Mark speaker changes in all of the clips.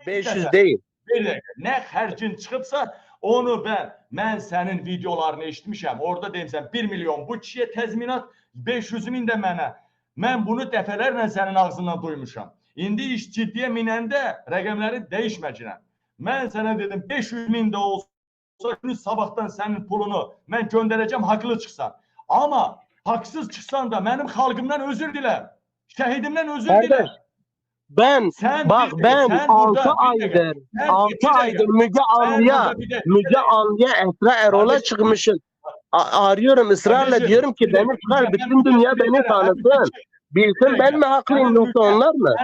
Speaker 1: 500 değil.
Speaker 2: Bir dakika. Ne xərcin çıxıbsa onu mən sənin videolarını eşitmişəm. Orada demişəm 1 milyon bu kişiyə təzminat, 500 min də mənə. Mən bunu dəfələrlə sənin ağzından duymuşam. İndi iş ciddiyə minəndə rəqəmləri dəyişməcirəm. Mən sənə dedim 500 min də olsa günü sabahdan sənin pulunu mən göndərəcəm, haqlı çıxsan. Amma haqsız çıxsan da mənim xalqımdan özür dilə. Şəhidimdən özür dilə.
Speaker 1: Ben 6 aydır Müge Anlı'ya Esra Erol'a çıkmışım. Arıyorum ısrarla, diyorum ki beni çıkar, bütün dünya beni tanısın. Bilsin ben mi haklıyım yoksa onlar mı?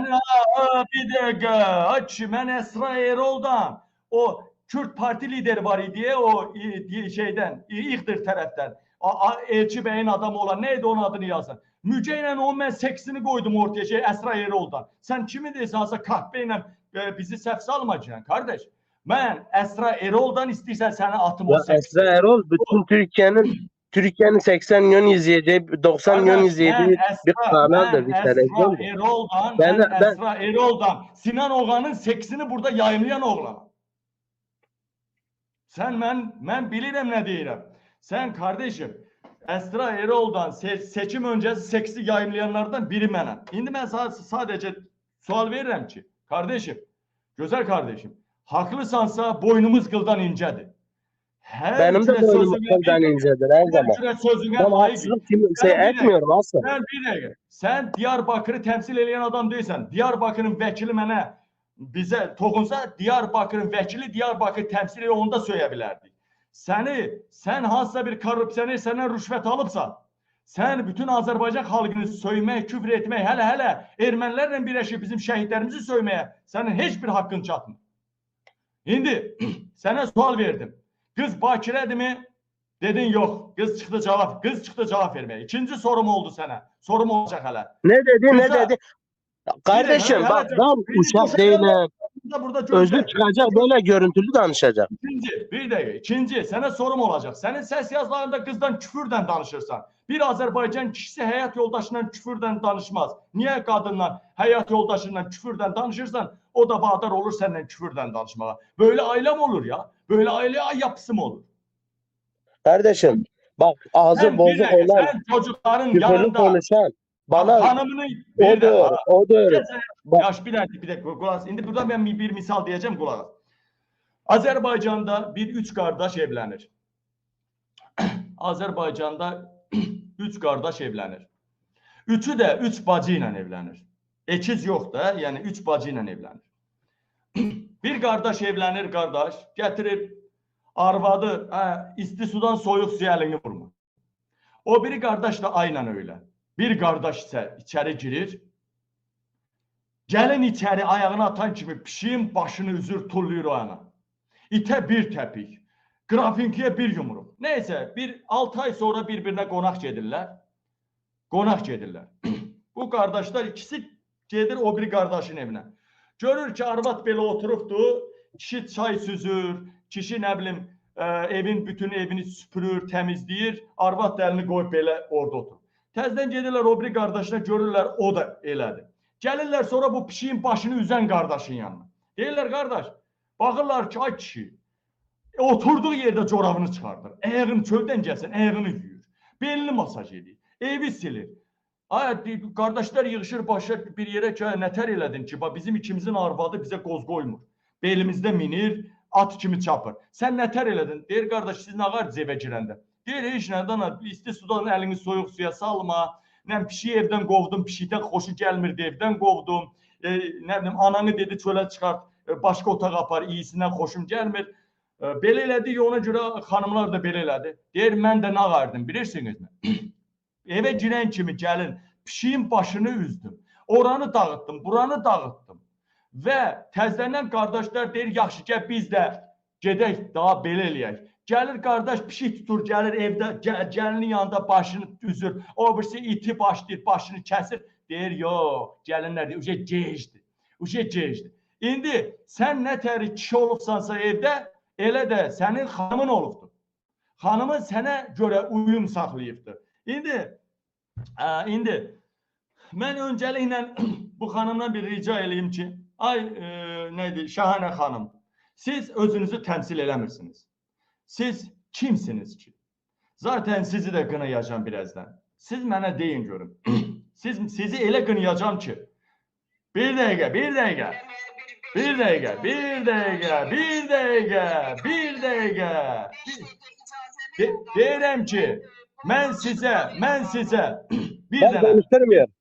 Speaker 2: Bir dakika. Ben Esra Erol'dan, o Kürt Parti lideri var idi, o şeyden, İğdir taraftan. Elçi Bey'in adamı olan, neydi onun adını yazın. Müge ile onun ben seksini koydum ortaya, Esra Erol'dan. Sen kimi deyirsən, alsa kahveyle bizi səhv salmayacaksın kardeş. Ben Esra Erol'dan istəyirsən səni atım o seksini.
Speaker 1: Esra Erol bütün Türkiye'nin 80 milyon izleyeceği, 90 milyon izleyeceği bir kanaldır, bir televizyon.
Speaker 2: Esra Erol'dan Sinan Oğan'ın seksini burada yayımlayan oğlan. Ben bilirim ne deyirəm. Sen kardeşim Esra Erol'dan seçim öncesi seksi yayımlayanlardan biri mənəm. İndi ben sadece sual verirəm ki, kardeşim, güzel kardeşim, haklıysansa boynumuz kıldan incedir.
Speaker 1: Benim de boynumuz kıldan incedir her zaman. Ben haksızlık etmiyorum aslında.
Speaker 2: Sen Diyarbakır'ı temsil eden adam değilsen, Diyarbakır'ın vekili mənə bize toxunsa, Diyarbakır'ın vekili Diyarbakır temsil eden onu da söyleyebilirdik. Sen hansısa bir korrupsiyoner senden rüşvet alıpsa, sen bütün Azerbaycan halkını söymək, küfür etmək, hele ermənilərlə birleşip bizim şehitlerimizi söyməyə senin hiçbir hakkın çatmır. İndi sana sual verdim. Kız bakirədir mi? Dedin yok. Kız çıktı cevap vermeye. İkinci sorum oldu sana. Sorum olacak hala.
Speaker 1: Ne dedi? Kardeşim bak ben uşak değilim. Özü çıkacak, böyle görüntülü danışacak.
Speaker 2: İkinci sana sorum olacak. Senin ses yazılarında kızdan küfürden danışırsan. Bir Azerbaycan kişisi hayat yoldaşından küfürden danışmaz. Niye kadından hayat yoldaşından küfürden danışırsan o da bağdar olur senden küfürden danışmaya. Böyle aile mi olur ya? Böyle aile yapısı mı olur?
Speaker 1: Kardeşim bak ağzı bozuk olan
Speaker 2: çocukların yanında
Speaker 1: konuşan bana
Speaker 2: hanımını
Speaker 1: o da öyle.
Speaker 2: Yaş bir dakika kulak. Şimdi buradan ben bir misal diyeceğim kulak. Azerbaycan'da üç kardeş evlenir. Azerbaycan'da üç kardeş evlenir. Üçü de üç bacıyla evlenir. Ekiz yok da yani üç bacıyla evlenir. Bir kardeş evlenir kardeş getirir arvadı isti sudan soyuq suya elini vurmur. O biri kardeş de aynen öyle. Bir kardeş ise içeri girir. Gelin içeri ayağını atan kimi pişiğin başını üzür tulluyur o ana. İte bir tepik. Grafinkiye bir yumruk. Neyse 6 ay sonra birbirine konak gedirler. Bu kardeşler ikisi gedir o bir kardeşin evine. Görür ki arvad belə oturubdu. Kişi çay süzür. Kişi ne bileyim evin bütün evini süpürür, temizleyir. Arvad da elini koyup belə orada oturur. Təzdən gedirlər o bir kardeşine görürlər o da elədi. Gəlirlər sonra bu pişiğin başını üzen kardeşin yanına. Deyirlər kardeş, baxırlar ki ay kişi oturduğu yerde corabını çıxardır. Ayağını çöldən gəlsin, ayağını yuyur. Belini masaj edir, evi silir. Kardeşler yığışır başa bir yere ki nətər elədin ki bizim ikimizin arvadı bize qoz qoymur. Belimizde minir, at kimi çapır. Sen nətər elədin? Deyir kardeş siz nə qardiz evə girəndə? Deyir heç nədən isti sudan əlini soyuq suya salma. Nə pişiyi evdən qovdum, pişikdən xoşu gəlmirdi evdən qovdum. Ne bileyim ananı dedi çölə çıxart, başqa otağa apar, iyisindən xoşum gəlmir. Belə elədi, ona görə xanımlar da belə elədi. Deyir mən də nə qardım bilirsinizmi? Eve girən kimi gəlin pişiyin başını üzdüm. Oranı dağıtdım, buranı dağıtdım. Və təzlənən qardaşlar deyir yaxşı gəl biz də gedək daha belə eləyək. Gəlir qardaş pişik tutur, gəlir evdə gəlinin yanında başını üzür. O birisi iti başlayır, başını kəsir. Deyir yox, gəlinlər deyir, uje gecdi. İndi sən nə təri kişi olubsansa evdə, elə də sənin xanımın olubdur. Xanımın sənə görə uyum saxlayıbdır. İndi mən öncəliklə bu xanımdan bir rica eləyim ki, Ay neydi Şahane xanım, siz özünüzü təmsil eləmirsiniz. Siz kimsiniz ki? Zaten sizi də qınayacağım birazdan. Siz mənə deyin görün. Sizi elə qınayacağım ki. Bir dəqiqə, bir dəqiqə. Bir dəqiqə, bir dəqiqə, bir dəqiqə, bir dəqiqə. Deyirəm ki, mən sizə bir
Speaker 1: Ben
Speaker 2: dənə,
Speaker 1: konuşturmuyorum.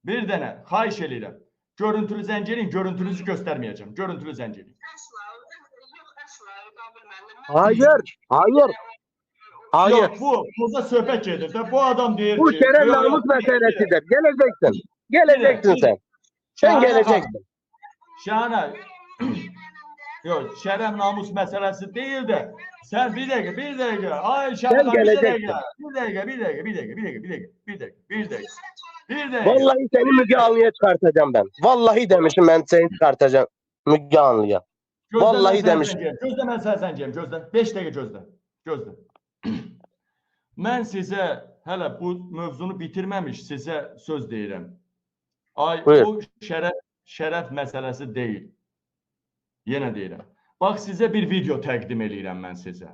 Speaker 2: bir dənə xahiş edirəm. Görüntülü zəng eləyin, görüntünüzü göstərməyəcəm. Görüntülü zəng eləyin.
Speaker 1: Hayır, hayır, hayır.
Speaker 2: Yok, burada söhbət gedir də. Bu adam deyir
Speaker 1: Bu
Speaker 2: ki,
Speaker 1: şeref
Speaker 2: yok,
Speaker 1: namus
Speaker 2: yok,
Speaker 1: meselesidir. Geleceksin. Geleceksin sen. Sen
Speaker 2: Şahane
Speaker 1: geleceksin.
Speaker 2: Şahane. Yok, şeref namus meselesi değil de sen bir dakika, bir dakika. Ay Şahane bir
Speaker 1: geleceksin.
Speaker 2: dakika. Bir dakika, bir dakika, bir dakika, bir dakika, bir dakika, bir dakika, bir dakika. Bir dakika.
Speaker 1: Vallahi seni Müge Anlı'ya çıkartacağım ben. Vallahi demişim ben seni çıkartacağım Müge Anlı'ya. Vallahi demişim.
Speaker 2: Gözlə mən sənə zəng eləyim, gözlə. 5 dəqiqə gözlə. Gözlə. Mən sizə hələ bu mövzunu bitirməmiş sizə söz deyirəm. Ay
Speaker 1: Buyur.
Speaker 2: bu şərəf məsələsi deyil. Yenə deyirəm. Bax sizə bir video təqdim eləyirəm mən sizə.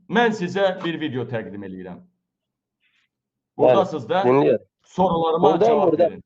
Speaker 2: Mən sizə bir video təqdim eləyirəm. Buradasınız da.
Speaker 1: Dinliyorum.
Speaker 2: Sorularıma
Speaker 1: Buradayım,
Speaker 2: cavab
Speaker 1: burada.
Speaker 2: verin.